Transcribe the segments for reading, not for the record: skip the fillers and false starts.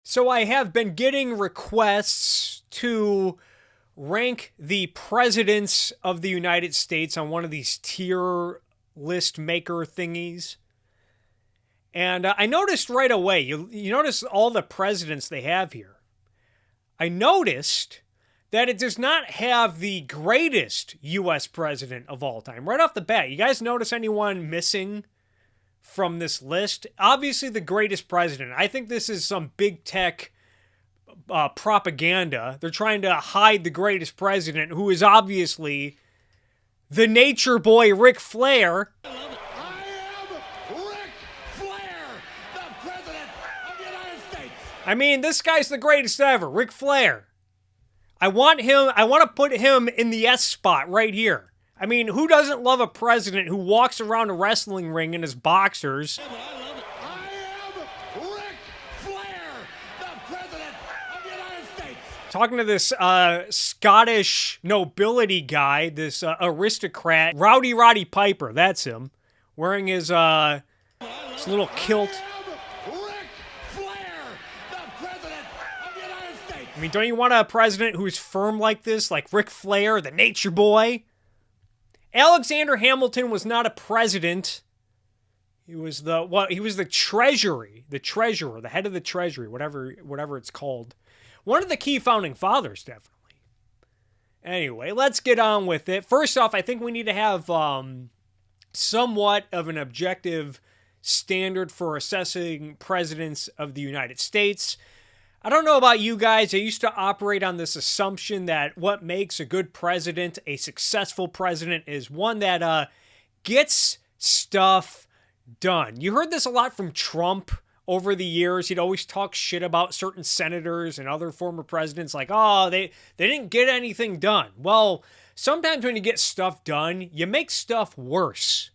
So I have been getting requests to rank the presidents of the United States on one of these tier list maker thingies. And I noticed right away, you notice all the presidents they have here. I noticed that it does not have the greatest U.S. president of all time. Right off the bat, you guys notice anyone missing from this list? Obviously, the greatest president. I think this is some big tech propaganda. They're trying to hide the greatest president, who is obviously the nature boy, Ric Flair. I am Ric Flair, the President of the United States. I mean, this guy's the greatest ever, Ric Flair. I want to put him in the S spot right here. I mean, who doesn't love a president who walks around a wrestling ring in his boxers? I am Ric Flair, the President of the United States. Talking to this Scottish nobility guy, this aristocrat, Rowdy Roddy Piper, that's him, wearing his little kilt. I am Ric Flair, the President of the United States. I mean, don't you want a president who's firm like this, like Ric Flair, the nature boy? Alexander Hamilton was not a president. He was the treasury, the treasurer, the head of the treasury, whatever it's called. One of the key founding fathers, definitely. Anyway, let's get on with it. First off, I think we need to have somewhat of an objective standard for assessing presidents of the United States. I don't know about you guys. I used to operate on this assumption that what makes a good president, a successful president, is one that gets stuff done. You heard this a lot from Trump over the years. He'd always talk shit about certain senators and other former presidents, like, oh, they didn't get anything done. Well, sometimes when you get stuff done, you make stuff worse.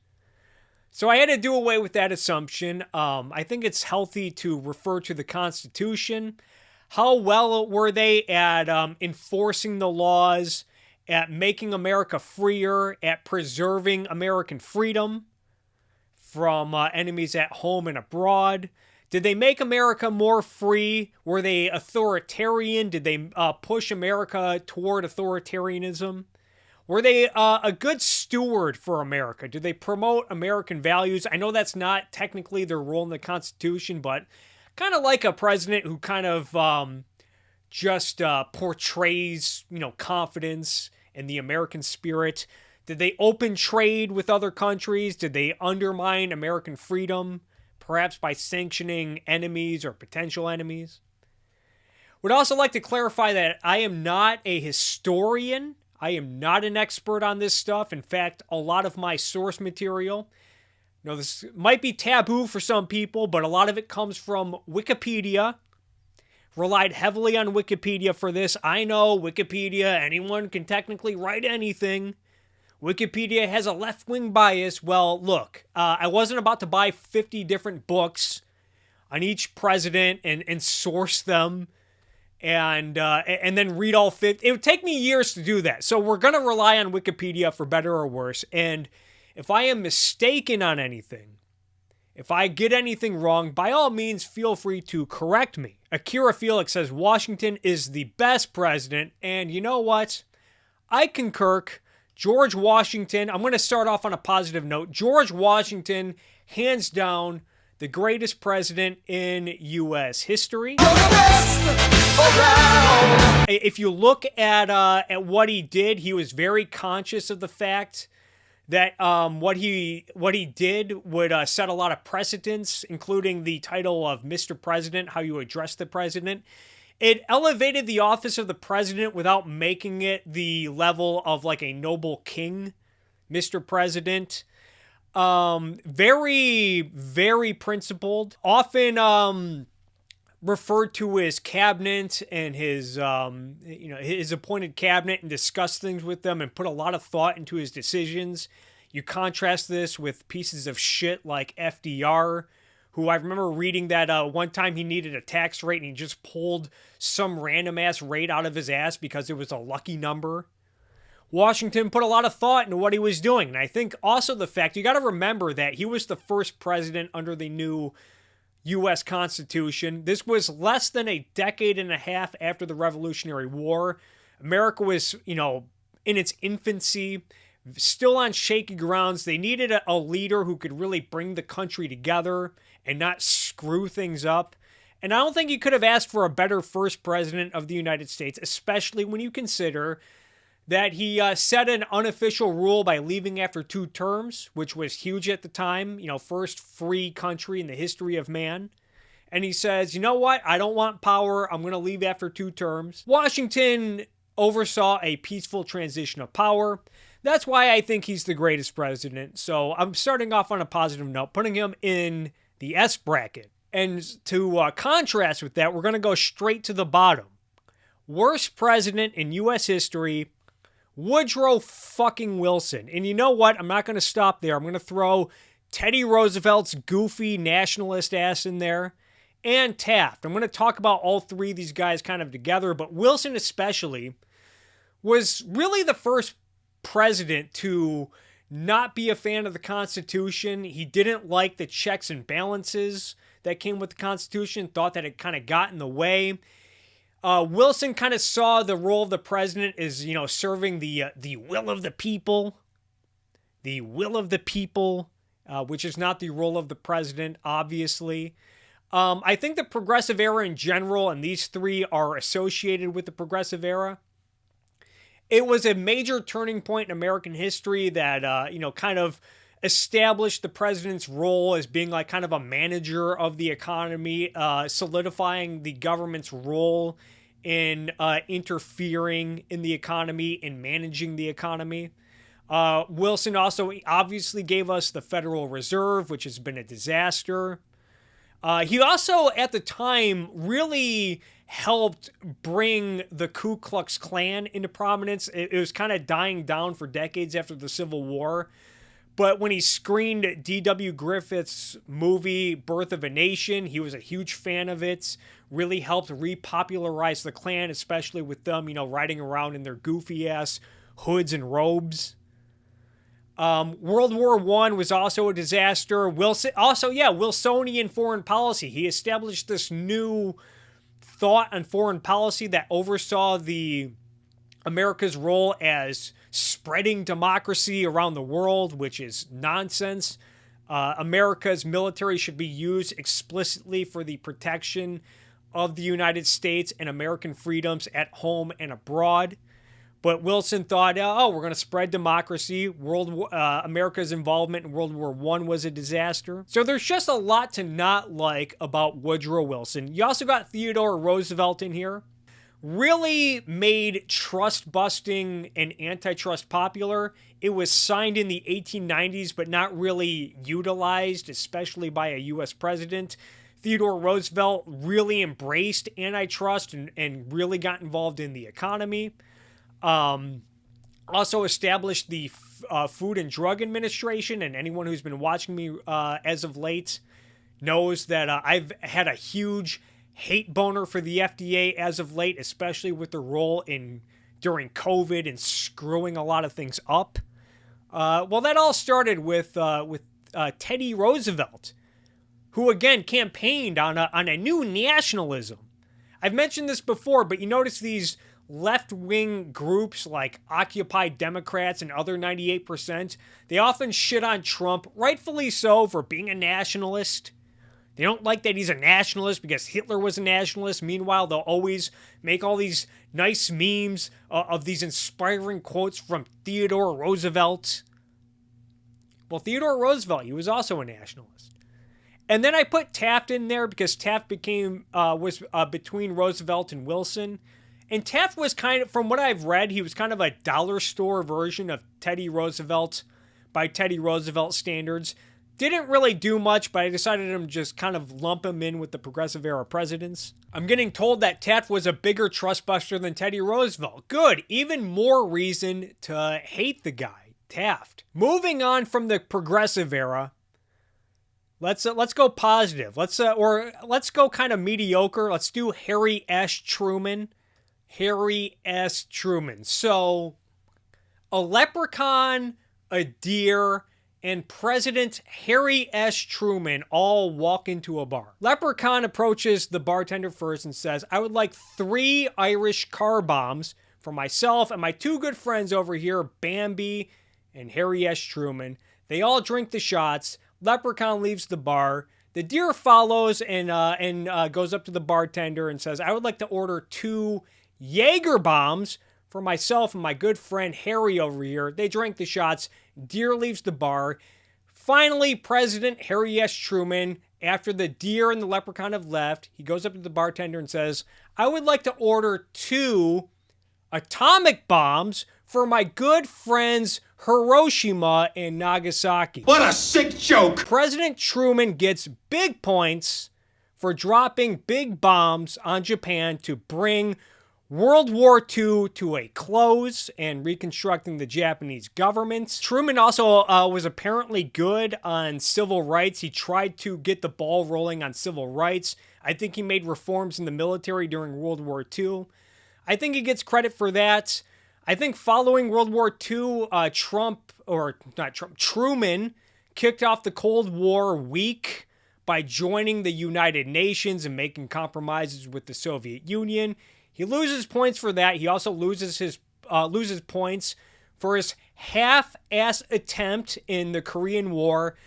So I had to do away with that assumption. I think it's healthy to refer to the Constitution. How well were they at enforcing the laws, at making America freer, at preserving American freedom from enemies at home and abroad? Did they make America more free? Were they authoritarian? Did they push America toward authoritarianism? Were they a good steward for America? Did they promote American values? I know that's not technically their role in the Constitution, but kind of like a president who kind of just portrays, confidence in the American spirit. Did they open trade with other countries? Did they undermine American freedom, perhaps by sanctioning enemies or potential enemies? Would also like to clarify that I am not a historian. I am not an expert on this stuff. In fact, a lot of my source material, this might be taboo for some people, but a lot of it comes from Wikipedia. Relied heavily on Wikipedia for this. I know Wikipedia, anyone can technically write anything. Wikipedia has a left-wing bias. Well, look, I wasn't about to buy 50 different books on each president and source them and then read all 50. It would take me years to do that. So we're going to rely on Wikipedia for better or worse. And if I am mistaken on anything, if I get anything wrong, by all means, feel free to correct me. Akira Felix says Washington is the best president. And you know what? I concur. George Washington, I'm going to start off on a positive note. George Washington, hands down, the greatest president in U.S. history. If you look at what he did, he was very conscious of the fact that what he did would set a lot of precedents, including the title of Mr. President, how you address the president. It elevated the office of the president without making it the level of like a noble king, Mr. President. Very, very principled. Often referred to his cabinet and his appointed cabinet and discuss things with them and put a lot of thought into his decisions. You contrast this with pieces of shit like FDR, who I remember reading that one time he needed a tax rate and he just pulled some random ass rate out of his ass because it was a lucky number. Washington put a lot of thought into what he was doing. And I think also the fact, you got to remember that he was the first president under the new U.S. Constitution. This was less than a decade and a half after the Revolutionary War. America was, in its infancy, still on shaky grounds. They needed a leader who could really bring the country together and not screw things up. And I don't think you could have asked for a better first president of the United States, especially when you consider that he set an unofficial rule by leaving after 2 terms, which was huge at the time, first free country in the history of man. And he says, you know what? I don't want power. I'm going to leave after 2 terms. Washington oversaw a peaceful transition of power. That's why I think he's the greatest president. So I'm starting off on a positive note, putting him in the S bracket. And to contrast with that, we're going to go straight to the bottom. Worst president in U.S. history, Woodrow fucking Wilson. And you know what? I'm not going to stop there. I'm going to throw Teddy Roosevelt's goofy nationalist ass in there, and Taft. I'm going to talk about all 3 of these guys kind of together, but Wilson especially was really the first president to not be a fan of the Constitution. He didn't like the checks and balances that came with the Constitution, thought that it kind of got in the way. Wilson kind of saw the role of the president as, serving the will of the people. The will of the people, which is not the role of the president, obviously. I think the progressive era in general, and these 3 are associated with the progressive era. It was a major turning point in American history that, kind of established the president's role as being like kind of a manager of the economy, solidifying the government's role in interfering in the economy and managing the economy. Wilson also obviously gave us the Federal Reserve, which has been a disaster. He also, at the time, really helped bring the Ku Klux Klan into prominence. It was kind of dying down for decades after the Civil War. But when he screened D.W. Griffith's movie, Birth of a Nation, he was a huge fan of it. Really helped repopularize the Klan, especially with them, riding around in their goofy-ass hoods and robes. World War I was also a disaster. Wilsonian foreign policy. He established this new thought on foreign policy that oversaw America's role as spreading democracy around the world, which is nonsense. America's military should be used explicitly for the protection of the United States and American freedoms at home and abroad. But Wilson thought, we're going to spread democracy. America's involvement in World War I was a disaster. So there's just a lot to not like about Woodrow Wilson. You also got Theodore Roosevelt in here. Really made trust busting and antitrust popular. It was signed in the 1890s, but not really utilized, especially by a U.S. president. Theodore Roosevelt really embraced antitrust and really got involved in the economy. Also established the Food and Drug Administration, and anyone who's been watching me as of late knows that I've had a huge hate boner for the FDA as of late, especially with the role during COVID and screwing a lot of things up. That all started with Teddy Roosevelt, who again campaigned on a new nationalism. I've mentioned this before, but you notice these left-wing groups like Occupy Democrats and other 98%, they often shit on Trump, rightfully so, for being a nationalist. They don't like that he's a nationalist because Hitler was a nationalist. Meanwhile, they'll always make all these nice memes of these inspiring quotes from Theodore Roosevelt. Well, Theodore Roosevelt, he was also a nationalist. And then I put Taft in there because Taft was between Roosevelt and Wilson. And Taft was kind of, from what I've read, he was kind of a dollar store version of Teddy Roosevelt by Teddy Roosevelt standards. Didn't really do much, but I decided to just kind of lump him in with the progressive era presidents. I'm getting told that Taft was a bigger trust buster than Teddy Roosevelt. Good. Even more reason to hate the guy, Taft. Moving on from the progressive era, let's go positive. Let's go kind of mediocre. Let's do Harry S. Truman. Harry S. Truman. So, a leprechaun, a deer, and President Harry S. Truman all walk into a bar. Leprechaun approaches the bartender first and says, "I would like 3 Irish car bombs for myself and my 2 good friends over here, Bambi and Harry S. Truman." They all drink the shots. Leprechaun leaves the bar. The deer follows and goes up to the bartender and says, "I would like to order 2 Jaeger bombs for myself and my good friend Harry over here." They drank the shots. Deer leaves the bar. Finally, President Harry S. Truman, after the deer and the leprechaun have left, he goes up to the bartender and says, "I would like to order 2 atomic bombs for my good friends Hiroshima and Nagasaki." What a sick joke! President Truman gets big points for dropping big bombs on Japan to bring World War II to a close and reconstructing the Japanese government. Truman also was apparently good on civil rights. He tried to get the ball rolling on civil rights. I think he made reforms in the military during World War II. I think he gets credit for that. I think following World War II, Truman kicked off the Cold War weak by joining the United Nations and making compromises with the Soviet Union. He loses points for that. He also loses points for his half-ass attempt in the Korean War.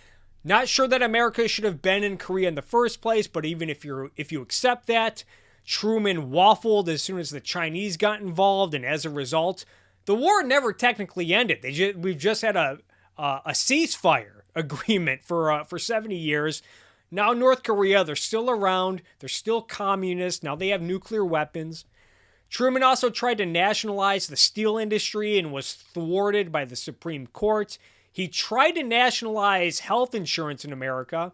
Not sure that America should have been in Korea in the first place, but even if you accept that, Truman waffled as soon as the Chinese got involved, and as a result, the war never technically ended. We've just had a ceasefire agreement for 70 years. Now North Korea, they're still around. They're still communist. Now they have nuclear weapons. Truman also tried to nationalize the steel industry and was thwarted by the Supreme Court. He tried to nationalize health insurance in America.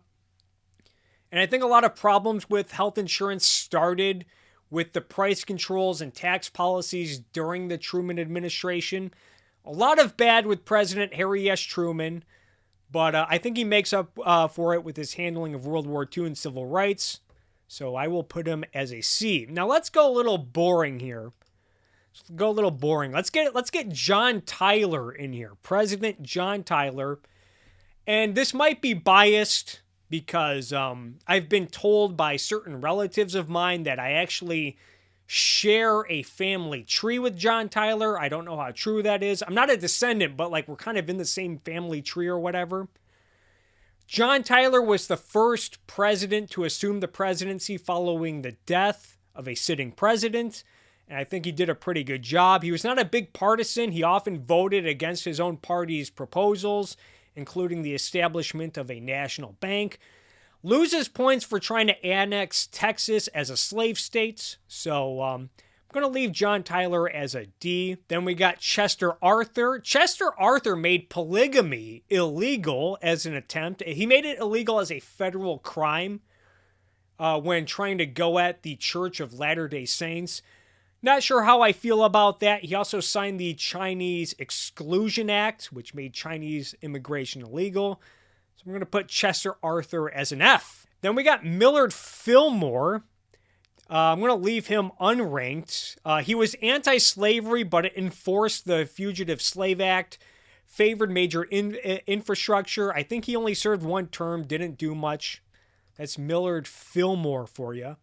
And I think a lot of problems with health insurance started with the price controls and tax policies during the Truman administration. A lot of bad with President Harry S. Truman, but I think he makes up for it with his handling of World War II and civil rights. So I will put him as a C. Now let's go a little boring here. Let's get John Tyler in here. President John Tyler. And this might be biased because I've been told by certain relatives of mine that I actually share a family tree with John Tyler. I don't know how true that is. I'm not a descendant, but we're kind of in the same family tree or whatever. John Tyler was the first president to assume the presidency following the death of a sitting president, and I think he did a pretty good job. He was not a big partisan. He often voted against his own party's proposals, including the establishment of a national bank. Loses points for trying to annex Texas as a slave state, so I'm going to leave John Tyler as a D. Then we got Chester Arthur. Chester Arthur made polygamy illegal as an attempt. He made it illegal as a federal crime when trying to go at the Church of Latter-day Saints. Not sure how I feel about that. He also signed the Chinese Exclusion Act, which made Chinese immigration illegal. So I'm going to put Chester Arthur as an F. Then we got Millard Fillmore. I'm going to leave him unranked. He was anti-slavery, but it enforced the Fugitive Slave Act, favored major infrastructure. I think he only served 1 term, didn't do much. That's Millard Fillmore for you.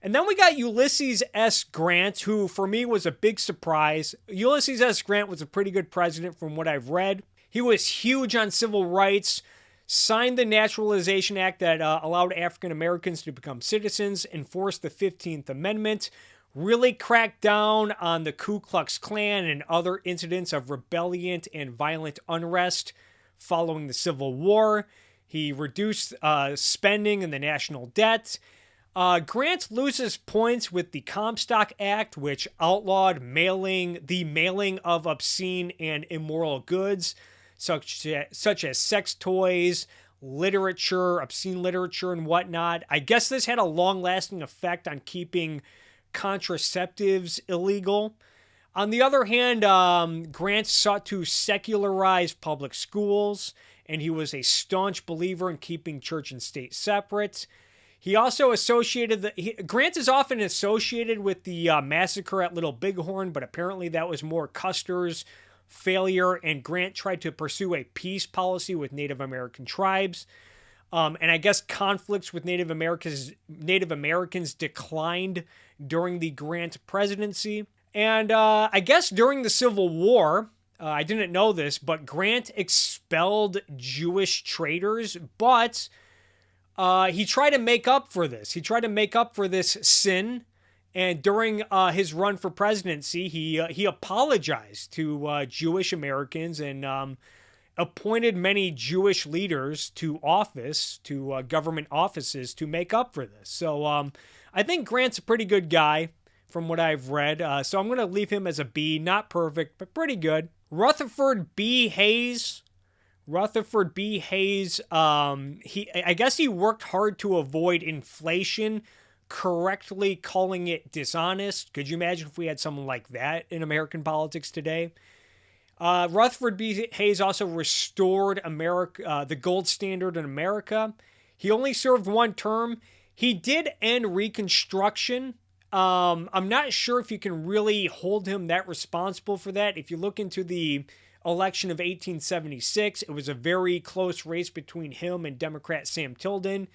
And then we got Ulysses S. Grant, who for me was a big surprise. Ulysses S. Grant was a pretty good president from what I've read. He was huge on civil rights, signed the Naturalization Act that allowed African Americans to become citizens, enforced the 15th Amendment, really cracked down on the Ku Klux Klan and other incidents of rebellion and violent unrest following the Civil War. He reduced spending and the national debt. Grant loses points with the Comstock Act, which outlawed the mailing of obscene and immoral goods, such as sex toys, literature, obscene literature, and whatnot. I guess this had a long-lasting effect on keeping contraceptives illegal. On the other hand, Grant sought to secularize public schools, and he was a staunch believer in keeping church and state separate. He also Grant is often associated with the massacre at Little Bighorn, but apparently that was more Custer's failure, and Grant tried to pursue a peace policy with Native American tribes. And I guess conflicts with Native Americans declined during the Grant presidency. And I guess during the Civil War, I didn't know this, but Grant expelled Jewish traitors, but he tried to make up for this. He tried to make up for this sin. And during his run for presidency, he apologized to Jewish Americans and appointed many Jewish leaders to office, to government offices, to make up for this. So I think Grant's a pretty good guy from what I've read. So I'm going to leave him as a B. Not perfect, but pretty good. Rutherford B. Hayes. Rutherford B. Hayes, I guess he worked hard to avoid inflation, correctly calling it dishonest. Could you imagine if we had someone like that in American politics today? Rutherford B. Hayes also restored America, the gold standard in America. He only served one term. He did end Reconstruction. I'm not sure if you can really hold him that responsible for that. If you look into the election of 1876, it was a very close race between him and Democrat Sam Tilden,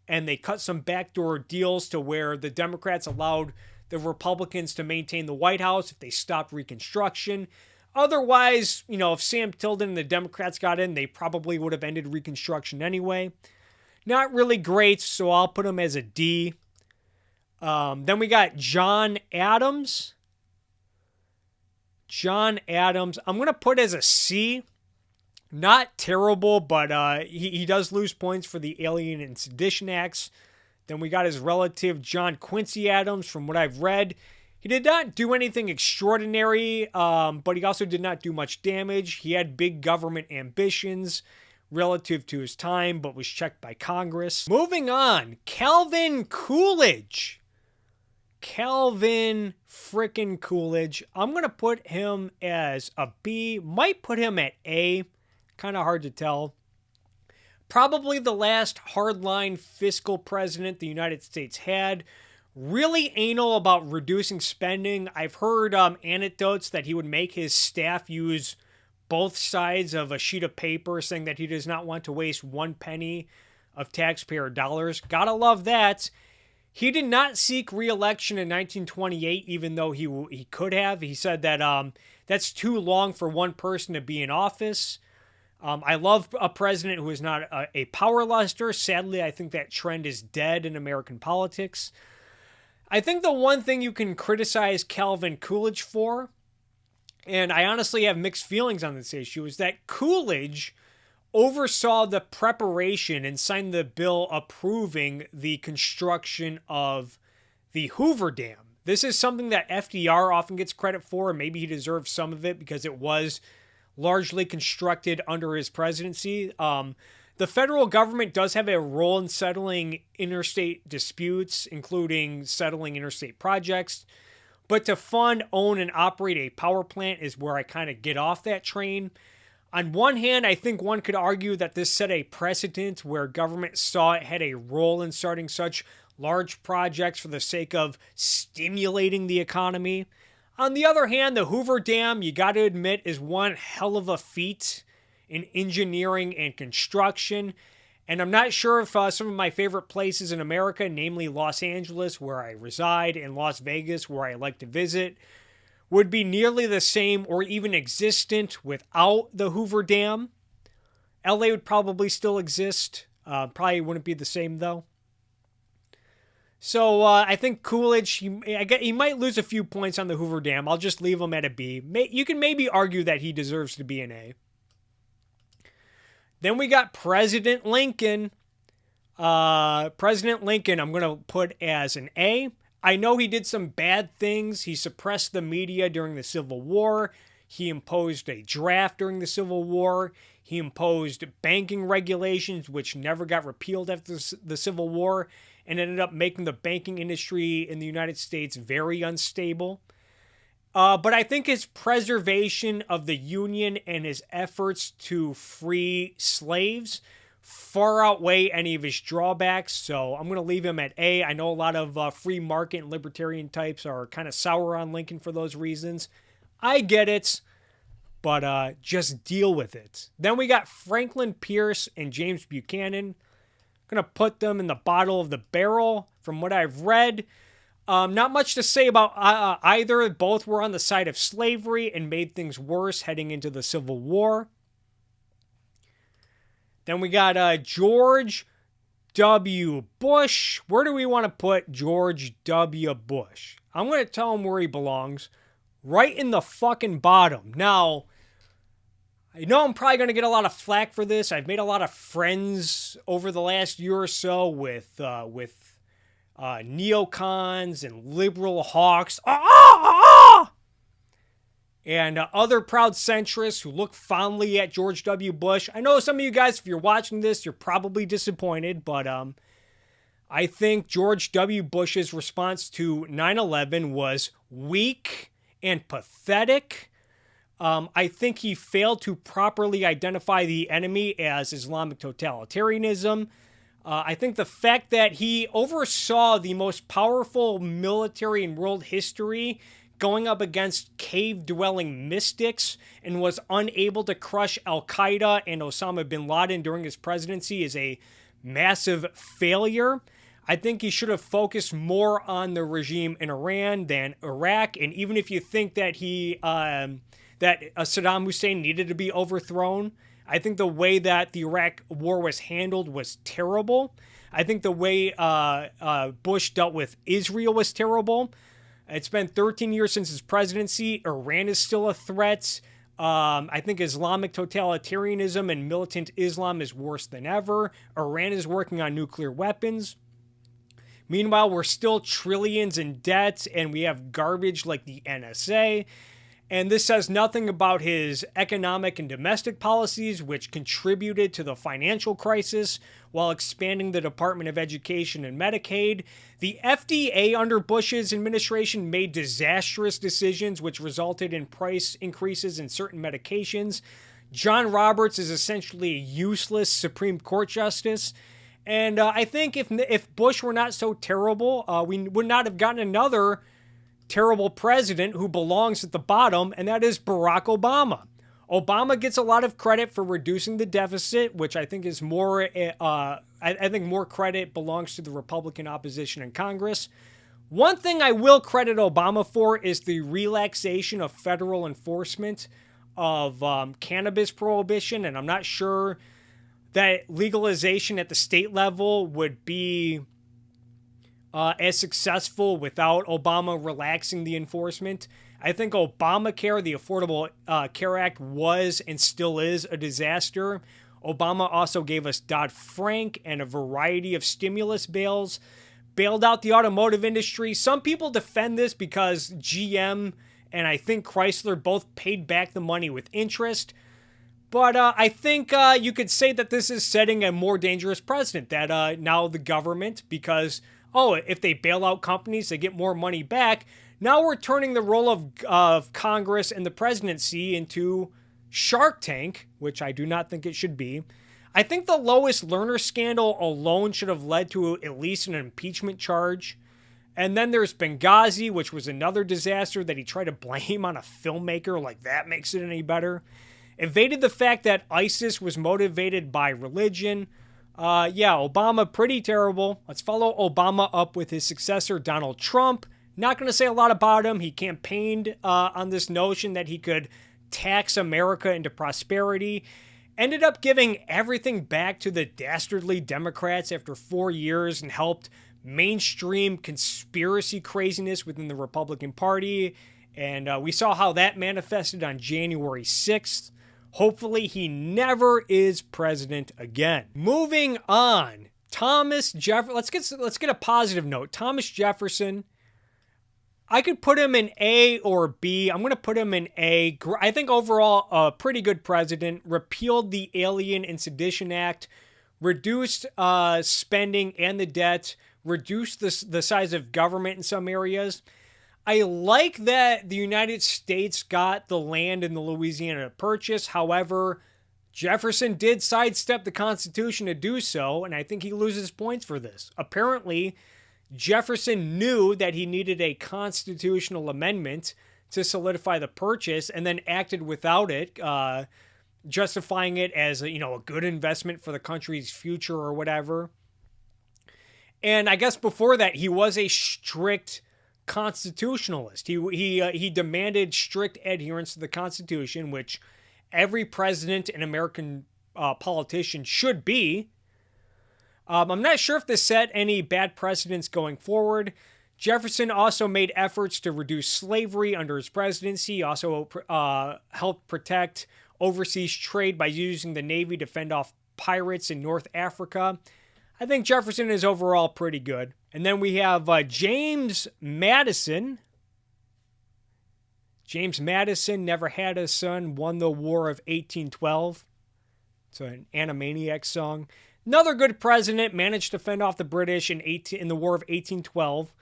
and they cut some backdoor deals to where the Democrats allowed the Republicans to maintain the White House if they stopped Reconstruction. Otherwise, if Sam Tilden and the Democrats got in, they probably would have ended Reconstruction anyway. Not really great, so I'll put him as a D. Then we got John Adams. John Adams, I'm going to put as a C. Not terrible, but he does lose points for the Alien and Sedition Acts. Then we got his relative John Quincy Adams. From what I've read, he did not do anything extraordinary, but he also did not do much damage. He had big government ambitions relative to his time, but was checked by Congress. Moving on, Calvin Coolidge. Calvin frickin' Coolidge. I'm going to put him as a B. Might put him at A. Kind of hard to tell. Probably the last hardline fiscal president the United States had. Really anal about reducing spending. I've heard anecdotes that he would make his staff use both sides of a sheet of paper, saying that he does not want to waste one penny of taxpayer dollars. Gotta love that. He did not seek re-election in 1928, even though he could have. He said that that's too long for one person to be in office. I love a president who is not a power luster. Sadly, I think that trend is dead in American politics. I think the one thing you can criticize Calvin Coolidge for, and I honestly have mixed feelings on this issue, is that Coolidge oversaw the preparation and signed the bill approving the construction of the Hoover Dam. This is something that FDR often gets credit for, and maybe he deserves some of it because it was largely constructed under his presidency. The federal government does have a role in settling interstate disputes, including settling interstate projects. But to fund, own, and operate a power plant is where I kind of get off that train. On one hand, I think one could argue that this set a precedent where government saw it had a role in starting such large projects for the sake of stimulating the economy. On the other hand, the Hoover Dam, you got to admit, is one hell of a feat in engineering and construction. And I'm not sure if some of my favorite places in America, namely Los Angeles, where I reside, and Las Vegas, where I like to visit, would be nearly the same or even existent without the Hoover Dam. LA would probably still exist. Probably wouldn't be the same, though. So I think Coolidge, he might lose a few points on the Hoover Dam. I'll just leave him at a B. You can maybe argue that he deserves to be an A. Then we got President Lincoln. President Lincoln, I'm going to put as an A. I know he did some bad things. He suppressed the media during the Civil War. He imposed a draft during the Civil War. He imposed banking regulations, which never got repealed after the Civil War, and ended up making the banking industry in the United States very unstable. But I think his preservation of the Union and his efforts to free slaves far outweigh any of his drawbacks, so I'm going to leave him at A. I know a lot of free market and libertarian types are kind of sour on Lincoln for those reasons. I get it. but just deal with it. Then we got Franklin Pierce and James Buchanan. Gonna put them in the bottom of the barrel from what I've read. Not much to say about either. Both were on the side of slavery and made things worse heading into the Civil War. Then we got George W. Bush. Where do we want to put George W. Bush? I'm going to tell him where he belongs. Right in the fucking bottom. Now, I know I'm probably going to get a lot of flack for this. I've made a lot of friends over the last year or so with neocons and liberal hawks. And other proud centrists who look fondly at George W. Bush. I know some of you guys, if you're watching this, you're probably disappointed, but I think George W. Bush's response to 9/11 was weak and pathetic. I think he failed to properly identify the enemy as Islamic totalitarianism. I think the fact that he oversaw the most powerful military in world history going up against cave-dwelling mystics and was unable to crush Al-Qaeda and Osama bin Laden during his presidency is a massive failure. I think he should have focused more on the regime in Iran than Iraq. And even if you think that Saddam Hussein needed to be overthrown, I think the way that the Iraq war was handled was terrible. I think the way Bush dealt with Israel was terrible. It's been 13 years since his presidency. Iran is still a threat. I think Islamic totalitarianism and militant Islam is worse than ever. Iran is working on nuclear weapons. Meanwhile, we're still trillions in debt, and we have garbage like the NSA. And this says nothing about his economic and domestic policies, which contributed to the financial crisis while expanding the Department of Education and Medicaid. The FDA under Bush's administration made disastrous decisions, which resulted in price increases in certain medications. John Roberts is essentially a useless Supreme Court justice. And I think if Bush were not so terrible, we would not have gotten another terrible president who belongs at the bottom, and that is Barack Obama. Obama gets a lot of credit for reducing the deficit, which I think is more, I think more credit belongs to the Republican opposition in Congress. One thing I will credit Obama for is the relaxation of federal enforcement of cannabis prohibition, and I'm not sure that legalization at the state level would be as successful without Obama relaxing the enforcement. I think Obamacare, the Affordable Care Act, was and still is a disaster. Obama also gave us Dodd-Frank and a variety of stimulus bills, bailed out the automotive industry. Some people defend this because GM and I think Chrysler both paid back the money with interest. But I think you could say that this is setting a more dangerous precedent, that now the government, because if they bail out companies, they get more money back. Now we're turning the role of Congress and the presidency into Shark Tank, which I do not think it should be. I think the Lois Lerner scandal alone should have led to at least an impeachment charge. And then there's Benghazi, which was another disaster that he tried to blame on a filmmaker, like that makes it any better. Evaded the fact that ISIS was motivated by religion. Obama, pretty terrible. Let's follow Obama up with his successor, Donald Trump. Not going to say a lot about him. He campaigned on this notion that he could tax America into prosperity. Ended up giving everything back to the dastardly Democrats after 4 years and helped mainstream conspiracy craziness within the Republican Party. And we saw how that manifested on January 6th. Hopefully he never is president again. Moving on, Thomas Jefferson. Let's get a positive note. Thomas Jefferson. I could put him in A or B. I'm going to put him in A. I think overall a pretty good president. Repealed the Alien and Sedition Act, reduced spending and the debt, reduced the size of government in some areas. I like that the United States got the land in the Louisiana Purchase. However, Jefferson did sidestep the Constitution to do so, and I think he loses points for this. Apparently, Jefferson knew that he needed a constitutional amendment to solidify the purchase and then acted without it, justifying it as a good investment for the country's future or whatever. And I guess before that, he was a strict constitutionalist. He demanded strict adherence to the Constitution, which every president and American politician should be. I'm not sure if this set any bad precedents going forward. Jefferson also made efforts to reduce slavery under his presidency. He also helped protect overseas trade by using the Navy to fend off pirates in North Africa. I think Jefferson is overall pretty good. And then we have James Madison. James Madison never had a son, won the War of 1812. It's an Animaniacs song. Another good president, managed to fend off the British in the War of 1812.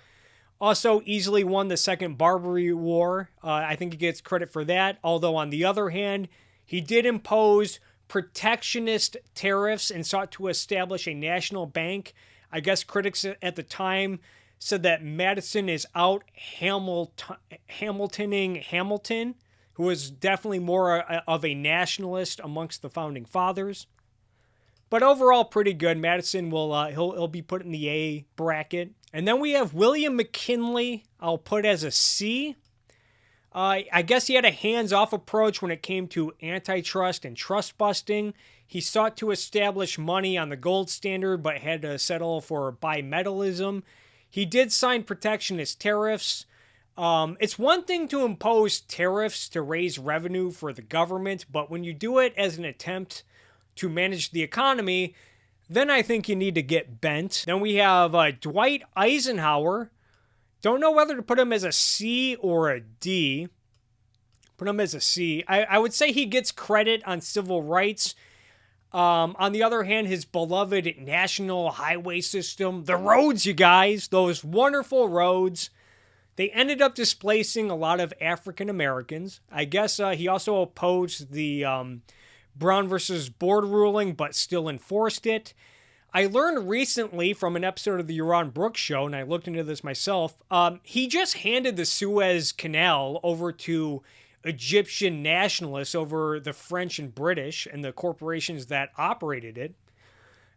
Also easily won the Second Barbary War. I think he gets credit for that. Although on the other hand, he did impose protectionist tariffs and sought to establish a national bank. I guess critics at the time said that Madison is out Hamiltoning Hamilton, who was definitely more of a nationalist amongst the founding fathers. But overall, pretty good. Madison he'll be put in the A bracket. And then we have William McKinley. I'll put as a C. I guess he had a hands-off approach when it came to antitrust and trust busting. He sought to establish money on the gold standard, but had to settle for bimetallism. He did sign protectionist tariffs. It's one thing to impose tariffs to raise revenue for the government, but when you do it as an attempt to manage the economy, then I think you need to get bent. Then we have Dwight Eisenhower. Don't know whether to put him as a C or a D. Put him as a C. I would say he gets credit on civil rights. On the other hand, his beloved national highway system, the roads, you guys, those wonderful roads, they ended up displacing a lot of African Americans. I guess he also opposed the Brown versus Board ruling, but still enforced it. I learned recently from an episode of the Yaron Brooks show, and I looked into this myself, he just handed the Suez Canal over to Egyptian nationalists over the French and British and the corporations that operated it.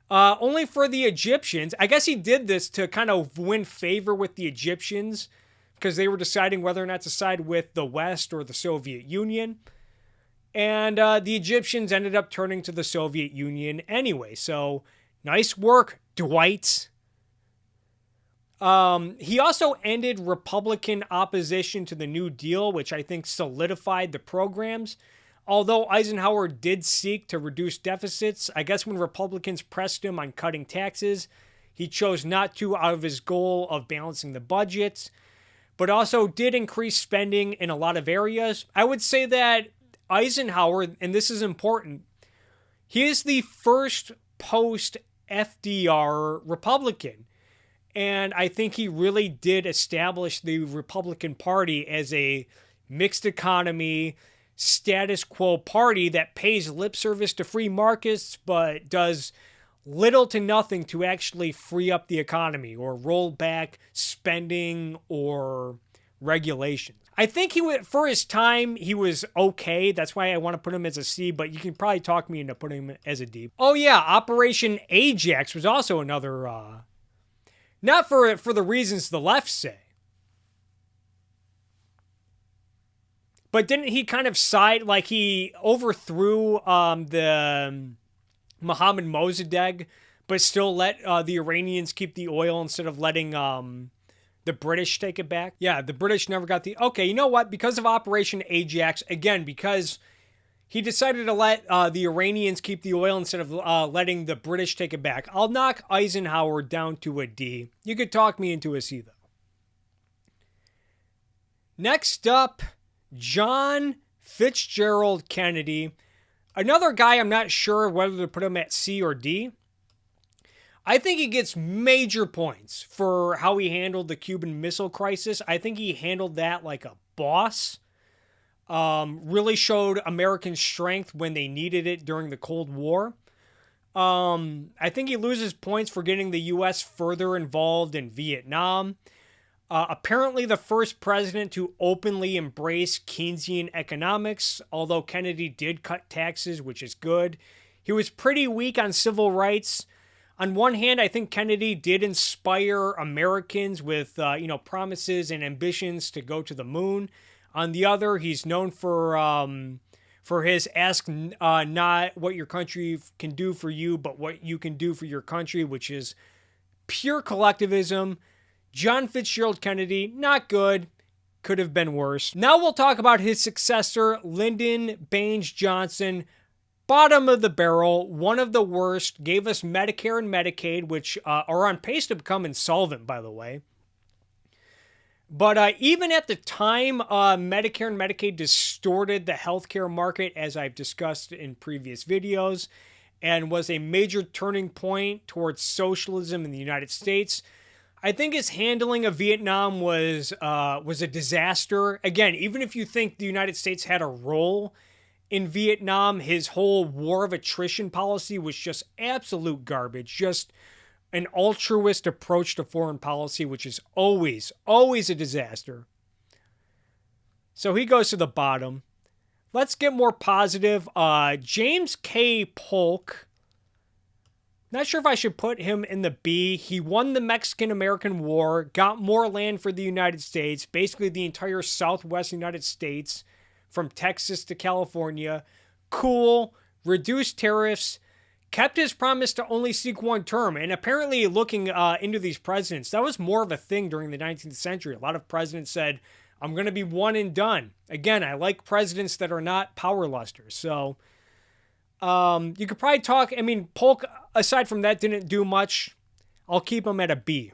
Only for the Egyptians. I guess he did this to kind of win favor with the Egyptians because they were deciding whether or not to side with the West or the Soviet Union. And the Egyptians ended up turning to the Soviet Union anyway. So nice work, Dwight. He also ended Republican opposition to the New Deal, which I think solidified the programs. Although Eisenhower did seek to reduce deficits, I guess when Republicans pressed him on cutting taxes, he chose not to out of his goal of balancing the budget, but also did increase spending in a lot of areas. I would say that Eisenhower, and this is important, he is the first post-FDR Republican. And I think he really did establish the Republican Party as a mixed economy, status quo party that pays lip service to free markets, but does little to nothing to actually free up the economy or roll back spending or regulations. I think for his time, he was okay. That's why I want to put him as a C, but you can probably talk me into putting him as a D. Oh yeah, Operation Ajax was also another, not for the reasons the left say. But didn't he kind of side, like he overthrew the Mohammed Mossadegh, but still let the Iranians keep the oil instead of letting the British take it back? Yeah, the British never got the... Okay, you know what? Because of Operation Ajax, again, because he decided to let the Iranians keep the oil instead of letting the British take it back, I'll knock Eisenhower down to a D. You could talk me into a C, though. Next up, John Fitzgerald Kennedy. Another guy I'm not sure whether to put him at C or D. I think he gets major points for how he handled the Cuban Missile Crisis. I think he handled that like a boss. Really showed American strength when they needed it during the Cold War. I think he loses points for getting the U.S. further involved in Vietnam. Apparently the first president to openly embrace Keynesian economics, although Kennedy did cut taxes, which is good. He was pretty weak on civil rights. On one hand, I think Kennedy did inspire Americans with, promises and ambitions to go to the moon. On the other, he's known for his ask not what your country can do for you, but what you can do for your country, which is pure collectivism. John Fitzgerald Kennedy, not good. Could have been worse. Now we'll talk about his successor, Lyndon Baines Johnson. Bottom of the barrel, one of the worst, gave us Medicare and Medicaid, which are on pace to become insolvent, by the way. But even at the time, Medicare and Medicaid distorted the healthcare market, as I've discussed in previous videos, and was a major turning point towards socialism in the United States. I think his handling of Vietnam was a disaster. Again, even if you think the United States had a role in Vietnam, his whole war of attrition policy was just absolute garbage. Just an altruist approach to foreign policy, which is always a disaster. So he goes to the bottom. Let's get more positive. James K. Polk. Not sure if I should put him in the B. He won the Mexican-American War, got more land for the United States, basically the entire southwest United States, from Texas to California. Cool, reduced tariffs, kept his promise to only seek one term. And apparently looking into these presidents, that was more of a thing during the 19th century. A lot of presidents said, I'm going to be one and done. Again, I like presidents that are not power lusters. So you could probably talk, Polk, aside from that, didn't do much. I'll keep him at a B.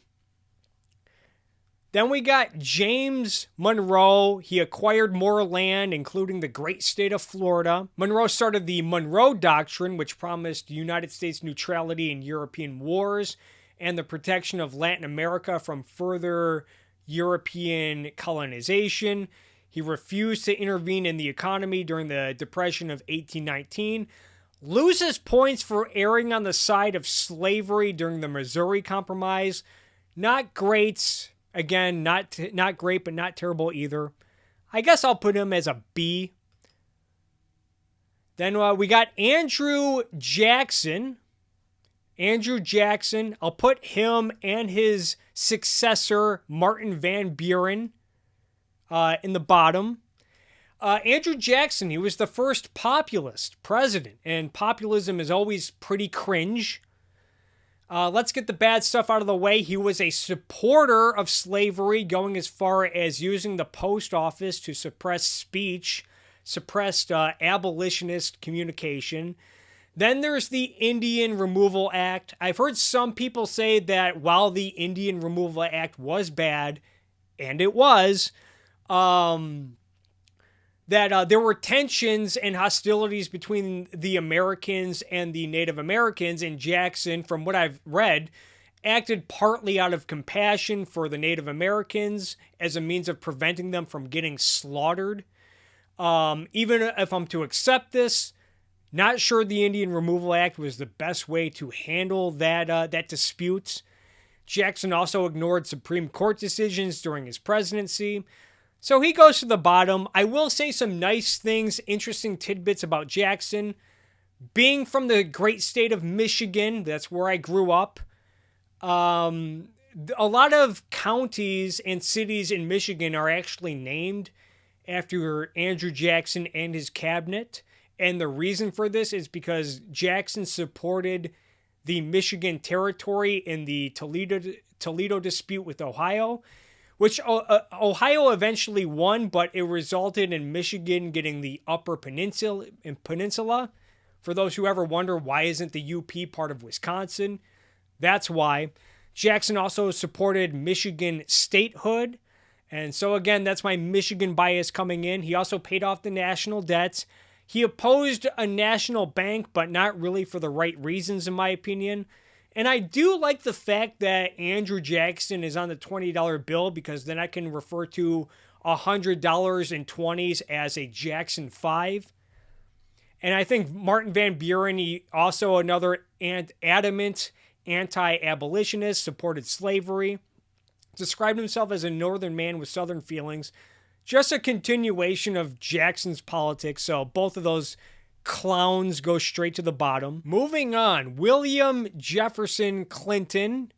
Then we got James Monroe. He acquired more land, including the great state of Florida. Monroe started the Monroe Doctrine, which promised United States neutrality in European wars and the protection of Latin America from further European colonization. He refused to intervene in the economy during the Depression of 1819. Loses points for erring on the side of slavery during the Missouri Compromise. Not great. Again, not great, but not terrible either. I guess I'll put him as a B. Then we got Andrew Jackson. Andrew Jackson. I'll put him and his successor, Martin Van Buren, in the bottom. Andrew Jackson, he was the first populist president, and populism is always pretty cringe. Let's get the bad stuff out of the way. He was a supporter of slavery, going as far as using the post office to suppress speech, suppressed abolitionist communication. Then there's the Indian Removal Act. I've heard some people say that while the Indian Removal Act was bad, and it was, that there were tensions and hostilities between the Americans and the Native Americans, and Jackson, from what I've read, acted partly out of compassion for the Native Americans as a means of preventing them from getting slaughtered. Even if I'm to accept this, not sure the Indian Removal Act was the best way to handle that dispute. Jackson also ignored Supreme Court decisions during his presidency. So he goes to the bottom. I will say some nice things, interesting tidbits about Jackson. Being from the great state of Michigan, that's where I grew up. A lot of counties and cities in Michigan are actually named after Andrew Jackson and his cabinet. And the reason for this is because Jackson supported the Michigan Territory in the Toledo dispute with Ohio, which Ohio eventually won, but it resulted in Michigan getting the Upper Peninsula. For those who ever wonder, why isn't the UP part of Wisconsin? That's why. Jackson also supported Michigan statehood. And so again, that's my Michigan bias coming in. He also paid off the national debts. He opposed a national bank, but not really for the right reasons, in my opinion. And I do like the fact that Andrew Jackson is on the $20 bill, because then I can refer to $100 in 20s as a Jackson 5. And I think Martin Van Buren, he also another adamant anti-abolitionist, supported slavery. described himself as a northern man with southern feelings. Just a continuation of Jackson's politics, so both of those clowns go straight to the bottom. Moving on, William Jefferson Clinton.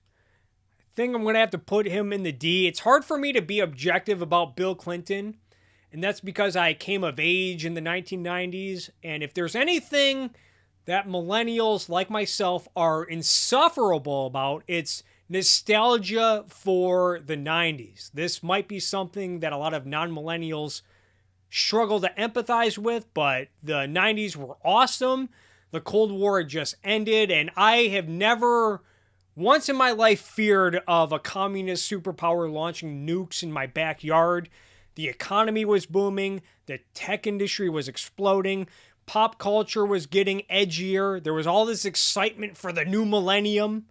I think I'm going to have to put him in the D. It's hard for me to be objective about Bill Clinton, and that's because I came of age in the 1990s, and if there's anything that millennials like myself are insufferable about, it's nostalgia for the 90s. This might be something that a lot of non-millennials struggle to empathize with, but the 90s were awesome. The Cold War had just ended, and I have never once in my life feared of a communist superpower launching nukes in my backyard. The economy was booming. The tech industry was exploding. Pop culture was getting edgier. There was all this excitement for the new millennium.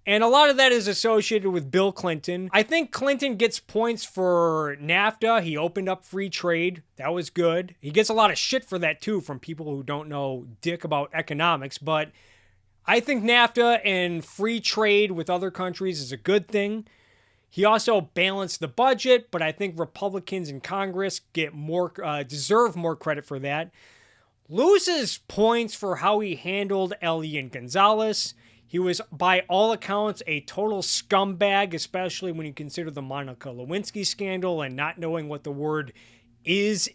And a lot of that is associated with Bill Clinton. I think Clinton gets points for NAFTA. He opened up free trade. That was good. He gets a lot of shit for that too from people who don't know dick about economics. But I think NAFTA and free trade with other countries is a good thing. He also balanced the budget, but I think Republicans in Congress get deserve more credit for that. Loses points for how he handled Elian Gonzalez. He was, by all accounts, a total scumbag, especially when you consider the Monica Lewinsky scandal and not knowing what the word is.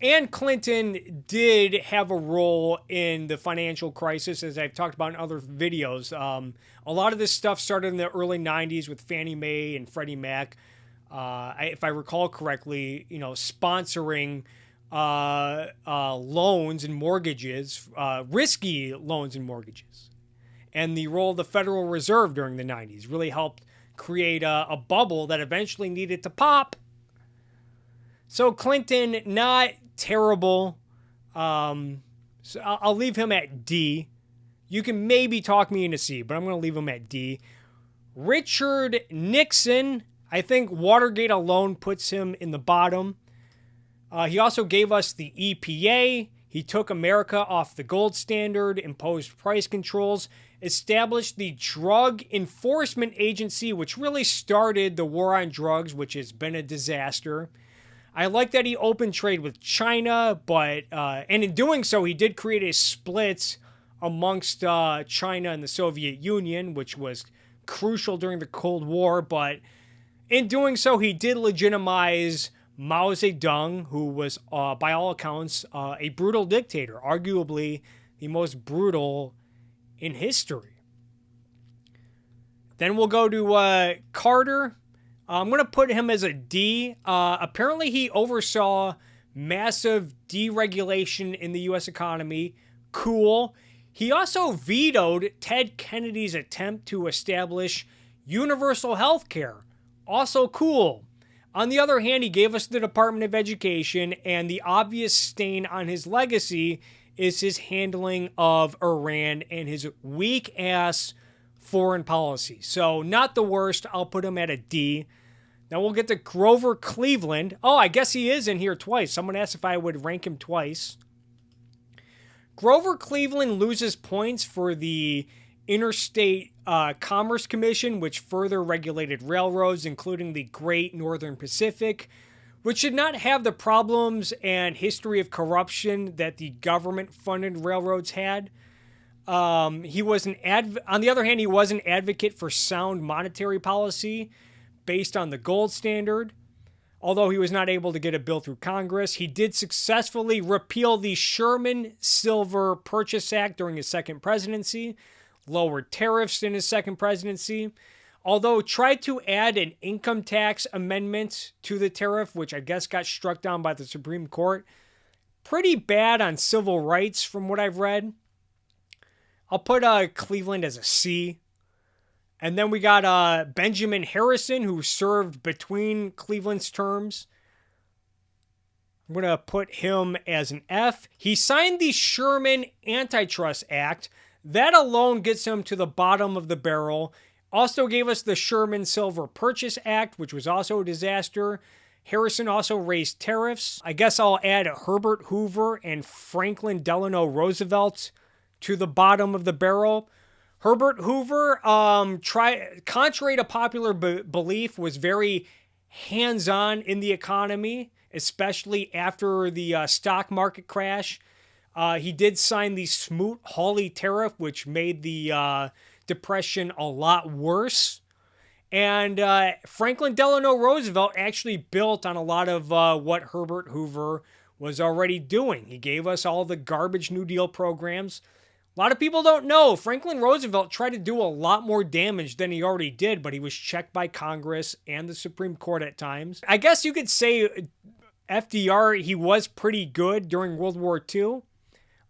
And Clinton did have a role in the financial crisis, as I've talked about in other videos. A lot of this stuff started in the early 90s with Fannie Mae and Freddie Mac, if I recall correctly, sponsoring loans and mortgages, risky loans and mortgages. And the role of the Federal Reserve during the 90s really helped create a bubble that eventually needed to pop. So Clinton, not terrible. So I'll leave him at D. You can maybe talk me into C, but I'm going to leave him at D. Richard Nixon, I think Watergate alone puts him in the bottom. He also gave us the EPA. He took America off the gold standard, imposed price controls, established the Drug Enforcement Agency, which really started the war on drugs, which has been a disaster. I like that he opened trade with China, but and in doing so, he did create a split amongst China and the Soviet Union, which was crucial during the Cold War. But in doing so, he did legitimize Mao Zedong, who was, by all accounts, a brutal dictator, arguably the most brutal in history. Then we'll go to Carter. I'm going to put him as a D. Apparently, he oversaw massive deregulation in the U.S. economy. Cool. He also vetoed Ted Kennedy's attempt to establish universal health care. Also cool. On the other hand, he gave us the Department of Education, and the obvious stain on his legacy is his handling of Iran and his weak-ass foreign policy. So, not the worst. I'll put him at a D. Now we'll get to Grover Cleveland. Oh, I guess he is in here twice. Someone asked if I would rank him twice. Grover Cleveland loses points for the Interstate Commerce Commission, which further regulated railroads, including the Great Northern Pacific, which did not have the problems and history of corruption that the government-funded railroads had. On the other hand, he was an advocate for sound monetary policy based on the gold standard. Although he was not able to get a bill through Congress, he did successfully repeal the Sherman Silver Purchase Act during his second presidency, lowered tariffs in his second presidency, although tried to add an income tax amendment to the tariff, which I guess got struck down by the Supreme Court. Pretty bad on civil rights from what I've read. I'll put Cleveland as a C. And then we got Benjamin Harrison, who served between Cleveland's terms. I'm going to put him as an F. He signed the Sherman Antitrust Act. That alone gets him to the bottom of the barrel. Also gave us the Sherman Silver Purchase Act, which was also a disaster. Harrison also raised tariffs. I guess I'll add Herbert Hoover and Franklin Delano Roosevelt to the bottom of the barrel. Herbert Hoover, contrary to popular belief, was very hands-on in the economy, especially after the stock market crash. He did sign the Smoot-Hawley tariff, which made the Depression a lot worse. And Franklin Delano Roosevelt actually built on a lot of what Herbert Hoover was already doing. He gave us all the garbage New Deal programs. A lot of people don't know Franklin Roosevelt tried to do a lot more damage than he already did, but he was checked by Congress and the Supreme Court at times. I guess you could say FDR, he was pretty good during World War II.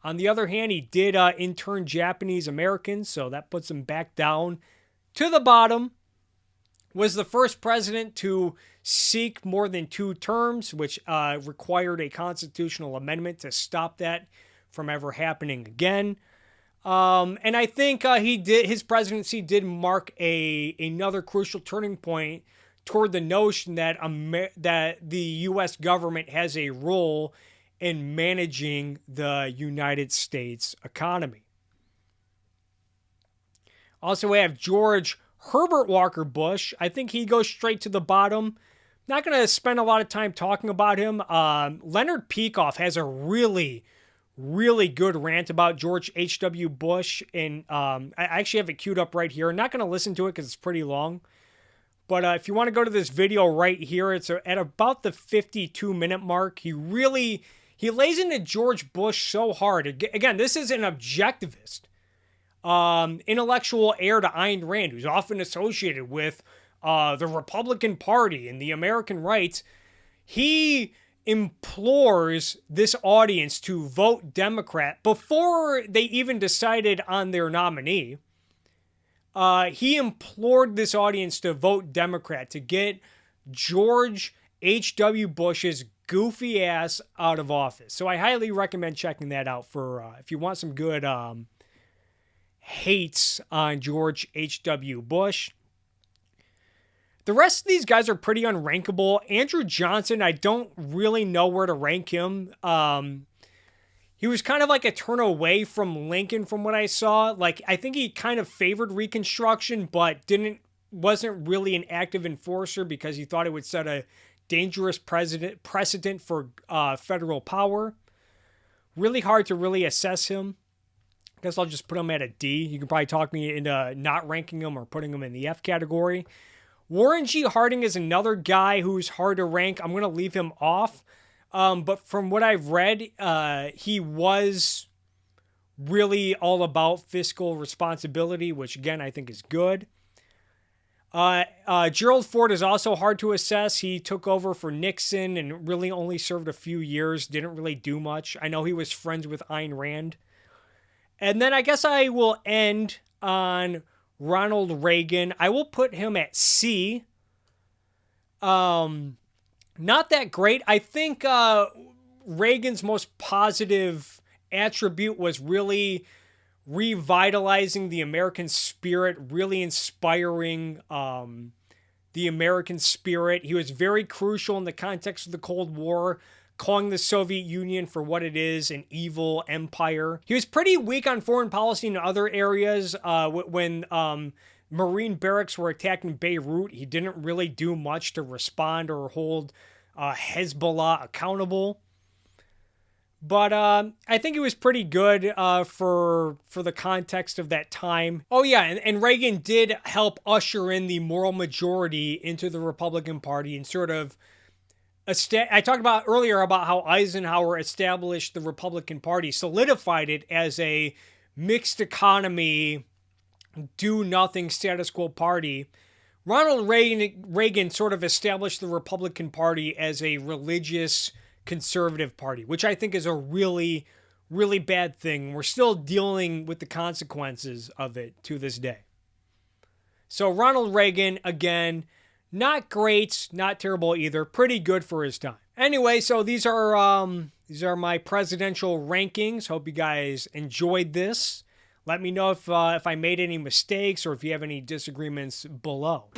On the other hand, he did intern Japanese Americans, so that puts him back down to the bottom. Was the first president to seek more than 2 terms, which required a constitutional amendment to stop that from ever happening again. And I think his presidency did mark another crucial turning point toward the notion that that the U.S. government has a role in managing the United States economy. Also, we have George Herbert Walker Bush. I think he goes straight to the bottom. Not going to spend a lot of time talking about him. Leonard Peikoff has a really good rant about George H.W. Bush. And I actually have it queued up right here. I'm not going to listen to it because it's pretty long. But if you want to go to this video right here, it's at about the 52-minute mark. He lays into George Bush so hard. Again, this is an objectivist. Intellectual heir to Ayn Rand, who's often associated with the Republican Party and the American rights. He implores this audience to vote Democrat before they even decided on their nominee. He implored this audience to vote Democrat to get George H.W. Bush's goofy ass out of office. So I highly recommend checking that out for if you want some good hates on George H.W. Bush. The rest of these guys are pretty unrankable. Andrew Johnson, I don't really know where to rank him. He was kind of like a turn away from Lincoln from what I saw. Like, I think he kind of favored Reconstruction, but wasn't really an active enforcer because he thought it would set a dangerous precedent for federal power. Really hard to really assess him. I guess I'll just put him at a D. You can probably talk me into not ranking him or putting him in the F category. Warren G. Harding is another guy who's hard to rank. I'm going to leave him off. But from what I've read, he was really all about fiscal responsibility, which again, I think is good. Gerald Ford is also hard to assess. He took over for Nixon and really only served a few years, didn't really do much. I know he was friends with Ayn Rand. And then I guess I will end on Ronald Reagan. I will put him at C. Not that great. I think Reagan's most positive attribute was really revitalizing the American spirit, really inspiring the American spirit. He was very crucial in the context of the Cold War, calling the Soviet Union for what it is, an evil empire. He was pretty weak on foreign policy in other areas. When Marine barracks were attacked in Beirut, he didn't really do much to respond or hold Hezbollah accountable. But I think it was pretty good for the context of that time. Oh yeah, and Reagan did help usher in the moral majority into the Republican Party and sort of I talked about earlier about how Eisenhower established the Republican Party, solidified it as a mixed economy, do-nothing status quo party. Ronald Reagan sort of established the Republican Party as a religious conservative party, which I think is a really, really bad thing. We're still dealing with the consequences of it to this day. So Ronald Reagan, again, not great, not terrible either. Pretty good for his time. Anyway, so these are my presidential rankings. Hope you guys enjoyed this. Let me know if I made any mistakes or if you have any disagreements below.